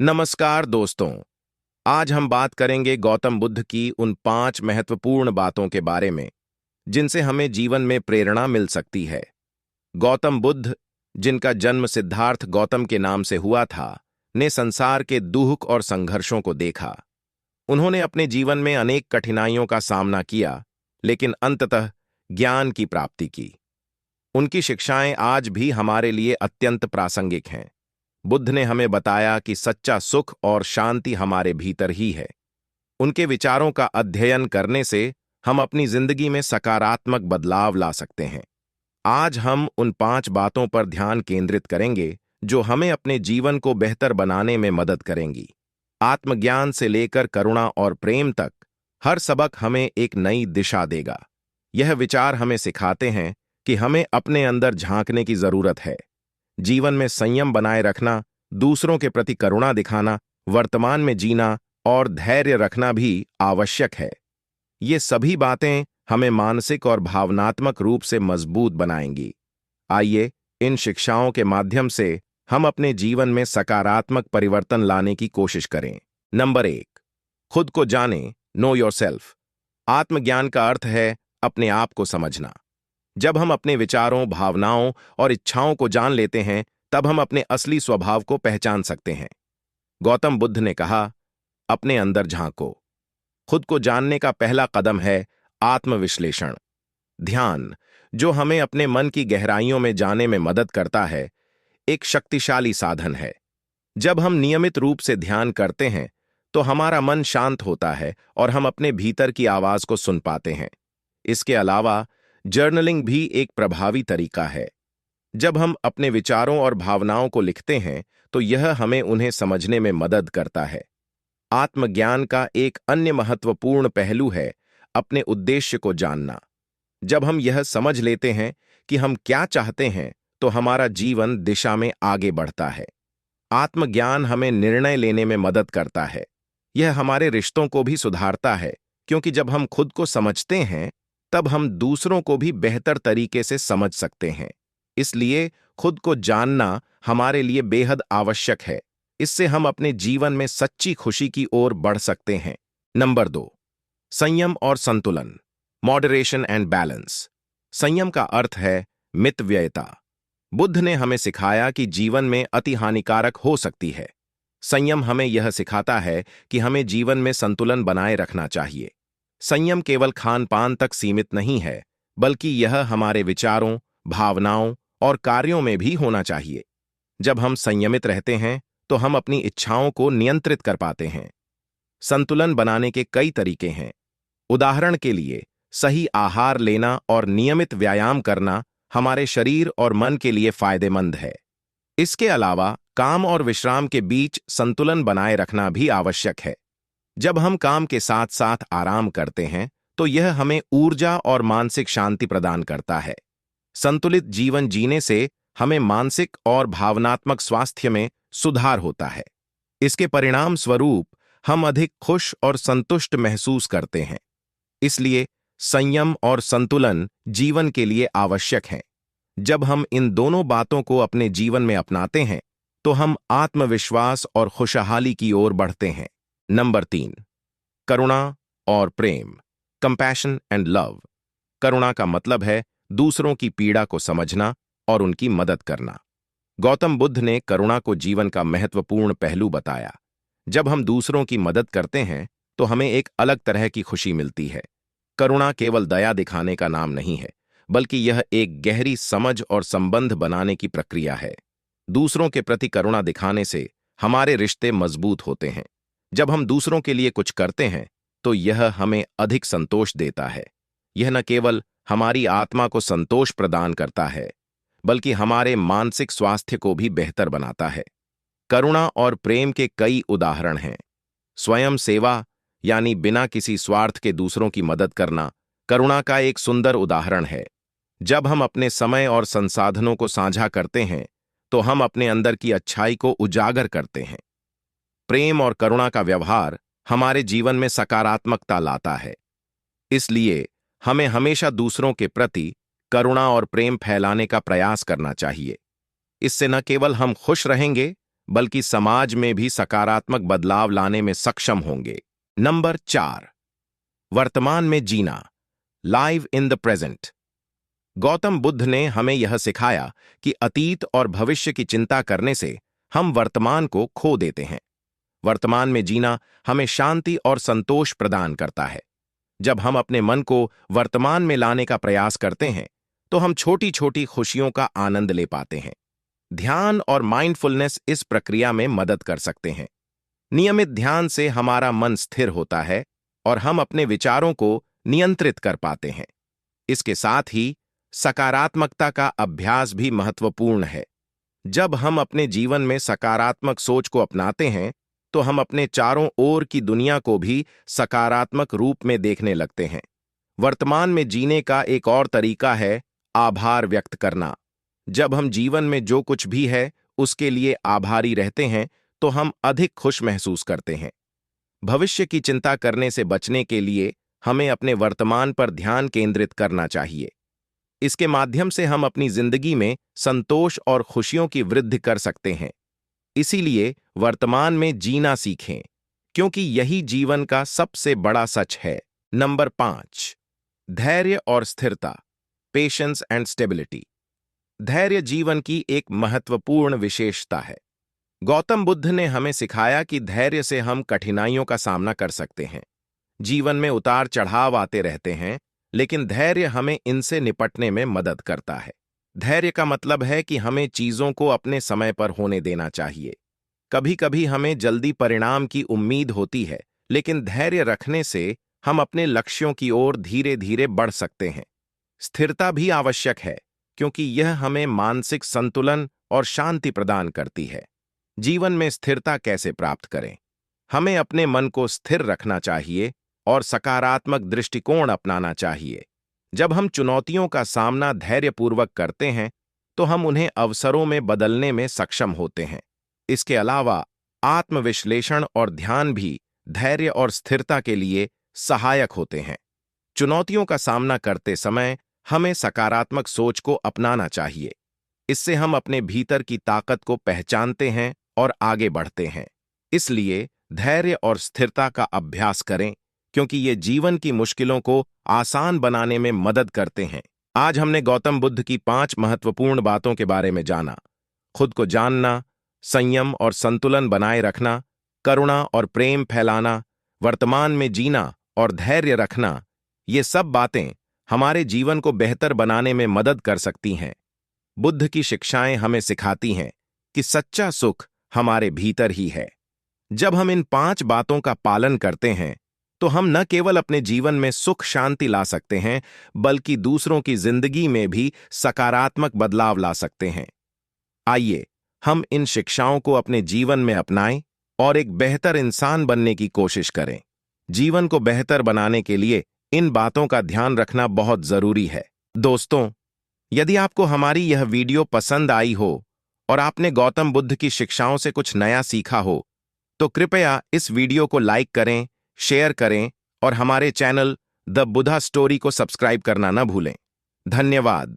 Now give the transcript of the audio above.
नमस्कार दोस्तों। आज हम बात करेंगे गौतम बुद्ध की उन 5 महत्वपूर्ण बातों के बारे में जिनसे हमें जीवन में प्रेरणा मिल सकती है। गौतम बुद्ध, जिनका जन्म सिद्धार्थ गौतम के नाम से हुआ था, ने संसार के दुख और संघर्षों को देखा। उन्होंने अपने जीवन में अनेक कठिनाइयों का सामना किया, लेकिन अंततः ज्ञान की प्राप्ति की। उनकी शिक्षाएं आज भी हमारे लिए अत्यंत प्रासंगिक हैं। बुद्ध ने हमें बताया कि सच्चा सुख और शांति हमारे भीतर ही है। उनके विचारों का अध्ययन करने से हम अपनी जिंदगी में सकारात्मक बदलाव ला सकते हैं। आज हम उन 5 बातों पर ध्यान केंद्रित करेंगे जो हमें अपने जीवन को बेहतर बनाने में मदद करेंगी। आत्मज्ञान से लेकर करुणा और प्रेम तक हर सबक हमें एक नई दिशा देगा। यह विचार हमें सिखाते हैं कि हमें अपने अंदर झांकने की जरूरत है। जीवन में संयम बनाए रखना, दूसरों के प्रति करुणा दिखाना, वर्तमान में जीना और धैर्य रखना भी आवश्यक है। ये सभी बातें हमें मानसिक और भावनात्मक रूप से मजबूत बनाएंगी। आइए इन शिक्षाओं के माध्यम से हम अपने जीवन में सकारात्मक परिवर्तन लाने की कोशिश करें। नंबर 1, खुद को जानें, नो योरसेल्फ। आत्मज्ञान का अर्थ है अपने आप को समझना। जब हम अपने विचारों, भावनाओं और इच्छाओं को जान लेते हैं, तब हम अपने असली स्वभाव को पहचान सकते हैं। गौतम बुद्ध ने कहा, अपने अंदर झांको। खुद को जानने का पहला कदम है आत्मविश्लेषण। ध्यान, जो हमें अपने मन की गहराइयों में जाने में मदद करता है, एक शक्तिशाली साधन है। जब हम नियमित रूप से ध्यान करते हैं, तो हमारा मन शांत होता है और हम अपने भीतर की आवाज को सुन पाते हैं। इसके अलावा जर्नलिंग भी एक प्रभावी तरीका है। जब हम अपने विचारों और भावनाओं को लिखते हैं, तो यह हमें उन्हें समझने में मदद करता है। आत्मज्ञान का एक अन्य महत्वपूर्ण पहलू है अपने उद्देश्य को जानना। जब हम यह समझ लेते हैं कि हम क्या चाहते हैं, तो हमारा जीवन दिशा में आगे बढ़ता है। आत्मज्ञान हमें निर्णय लेने में मदद करता है। यह हमारे रिश्तों को भी सुधारता है, क्योंकि जब हम खुद को समझते हैं, तब हम दूसरों को भी बेहतर तरीके से समझ सकते हैं। इसलिए खुद को जानना हमारे लिए बेहद आवश्यक है। इससे हम अपने जीवन में सच्ची खुशी की ओर बढ़ सकते हैं। नंबर 2, संयम और संतुलन, मॉडरेशन एंड बैलेंस। संयम का अर्थ है मितव्ययता। बुद्ध ने हमें सिखाया कि जीवन में अति हानिकारक हो सकती है। संयम हमें यह सिखाता है कि हमें जीवन में संतुलन बनाए रखना चाहिए। संयम केवल खान-पान तक सीमित नहीं है, बल्कि यह हमारे विचारों, भावनाओं और कार्यों में भी होना चाहिए। जब हम संयमित रहते हैं, तो हम अपनी इच्छाओं को नियंत्रित कर पाते हैं। संतुलन बनाने के कई तरीके हैं। उदाहरण के लिए, सही आहार लेना और नियमित व्यायाम करना हमारे शरीर और मन के लिए फायदेमंद है। इसके अलावा काम और विश्राम के बीच संतुलन बनाए रखना भी आवश्यक है। जब हम काम के साथ साथ आराम करते हैं, तो यह हमें ऊर्जा और मानसिक शांति प्रदान करता है। संतुलित जीवन जीने से हमें मानसिक और भावनात्मक स्वास्थ्य में सुधार होता है। इसके परिणाम स्वरूप हम अधिक खुश और संतुष्ट महसूस करते हैं। इसलिए संयम और संतुलन जीवन के लिए आवश्यक हैं। जब हम इन दोनों बातों को अपने जीवन में अपनाते हैं, तो हम आत्मविश्वास और खुशहाली की ओर बढ़ते हैं। नंबर 3, करुणा और प्रेम, कंपैशन एंड लव। करुणा का मतलब है दूसरों की पीड़ा को समझना और उनकी मदद करना। गौतम बुद्ध ने करुणा को जीवन का महत्वपूर्ण पहलू बताया। जब हम दूसरों की मदद करते हैं, तो हमें एक अलग तरह की खुशी मिलती है। करुणा केवल दया दिखाने का नाम नहीं है, बल्कि यह एक गहरी समझ और संबंध बनाने की प्रक्रिया है। दूसरों के प्रति करुणा दिखाने से हमारे रिश्ते मजबूत होते हैं। जब हम दूसरों के लिए कुछ करते हैं, तो यह हमें अधिक संतोष देता है। यह न केवल हमारी आत्मा को संतोष प्रदान करता है, बल्कि हमारे मानसिक स्वास्थ्य को भी बेहतर बनाता है। करुणा और प्रेम के कई उदाहरण हैं। स्वयं सेवा, यानी बिना किसी स्वार्थ के दूसरों की मदद करना, करुणा का एक सुंदर उदाहरण है। जब हम अपने समय और संसाधनों को साझा करते हैं, तो हम अपने अंदर की अच्छाई को उजागर करते हैं। प्रेम और करुणा का व्यवहार हमारे जीवन में सकारात्मकता लाता है। इसलिए हमें हमेशा दूसरों के प्रति करुणा और प्रेम फैलाने का प्रयास करना चाहिए। इससे न केवल हम खुश रहेंगे, बल्कि समाज में भी सकारात्मक बदलाव लाने में सक्षम होंगे। नंबर 4, वर्तमान में जीना, live in the present. Gautam Buddha ने हमें यह सिखाया कि अतीत और भविष्य की चिंता करने से हम वर्तमान को खो देते हैं। वर्तमान में जीना हमें शांति और संतोष प्रदान करता है। जब हम अपने मन को वर्तमान में लाने का प्रयास करते हैं, तो हम छोटी छोटी खुशियों का आनंद ले पाते हैं। ध्यान और माइंडफुलनेस इस प्रक्रिया में मदद कर सकते हैं। नियमित ध्यान से हमारा मन स्थिर होता है और हम अपने विचारों को नियंत्रित कर पाते हैं। इसके साथ ही सकारात्मकता का अभ्यास भी महत्वपूर्ण है। जब हम अपने जीवन में सकारात्मक सोच को अपनाते हैं, तो हम अपने चारों ओर की दुनिया को भी सकारात्मक रूप में देखने लगते हैं। वर्तमान में जीने का एक और तरीका है आभार व्यक्त करना। जब हम जीवन में जो कुछ भी है उसके लिए आभारी रहते हैं, तो हम अधिक खुश महसूस करते हैं। भविष्य की चिंता करने से बचने के लिए हमें अपने वर्तमान पर ध्यान केंद्रित करना चाहिए। इसके माध्यम से हम अपनी जिंदगी में संतोष और खुशियों की वृद्धि कर सकते हैं। इसीलिए वर्तमान में जीना सीखें, क्योंकि यही जीवन का सबसे बड़ा सच है। नंबर 5, धैर्य और स्थिरता, पेशेंस एंड स्टेबिलिटी। धैर्य जीवन की एक महत्वपूर्ण विशेषता है। गौतम बुद्ध ने हमें सिखाया कि धैर्य से हम कठिनाइयों का सामना कर सकते हैं। जीवन में उतार चढ़ाव आते रहते हैं, लेकिन धैर्य हमें इनसे निपटने में मदद करता है। धैर्य का मतलब है कि हमें चीजों को अपने समय पर होने देना चाहिए। कभी कभी हमें जल्दी परिणाम की उम्मीद होती है, लेकिन धैर्य रखने से हम अपने लक्ष्यों की ओर धीरे धीरे बढ़ सकते हैं। स्थिरता भी आवश्यक है, क्योंकि यह हमें मानसिक संतुलन और शांति प्रदान करती है। जीवन में स्थिरता कैसे प्राप्त करें? हमें अपने मन को स्थिर रखना चाहिए और सकारात्मक दृष्टिकोण अपनाना चाहिए। जब हम चुनौतियों का सामना धैर्यपूर्वक करते हैं, तो हम उन्हें अवसरों में बदलने में सक्षम होते हैं। इसके अलावा आत्मविश्लेषण और ध्यान भी धैर्य और स्थिरता के लिए सहायक होते हैं। चुनौतियों का सामना करते समय हमें सकारात्मक सोच को अपनाना चाहिए। इससे हम अपने भीतर की ताकत को पहचानते हैं और आगे बढ़ते हैं। इसलिए धैर्य और स्थिरता का अभ्यास करें, क्योंकि ये जीवन की मुश्किलों को आसान बनाने में मदद करते हैं। आज हमने गौतम बुद्ध की 5 महत्वपूर्ण बातों के बारे में जाना। खुद को जानना, संयम और संतुलन बनाए रखना, करुणा और प्रेम फैलाना, वर्तमान में जीना और धैर्य रखना, ये सब बातें हमारे जीवन को बेहतर बनाने में मदद कर सकती हैं। बुद्ध की शिक्षाएं हमें सिखाती हैं कि सच्चा सुख हमारे भीतर ही है। जब हम इन 5 बातों का पालन करते हैं, तो हम न केवल अपने जीवन में सुख शांति ला सकते हैं, बल्कि दूसरों की जिंदगी में भी सकारात्मक बदलाव ला सकते हैं। आइए हम इन शिक्षाओं को अपने जीवन में अपनाएं और एक बेहतर इंसान बनने की कोशिश करें। जीवन को बेहतर बनाने के लिए इन बातों का ध्यान रखना बहुत जरूरी है। दोस्तों, यदि आपको हमारी यह वीडियो पसंद आई हो और आपने गौतम बुद्ध की शिक्षाओं से कुछ नया सीखा हो, तो कृपया इस वीडियो को लाइक करें, शेयर करें और हमारे चैनल द बुद्धा स्टोरी को सब्सक्राइब करना न भूलें। धन्यवाद।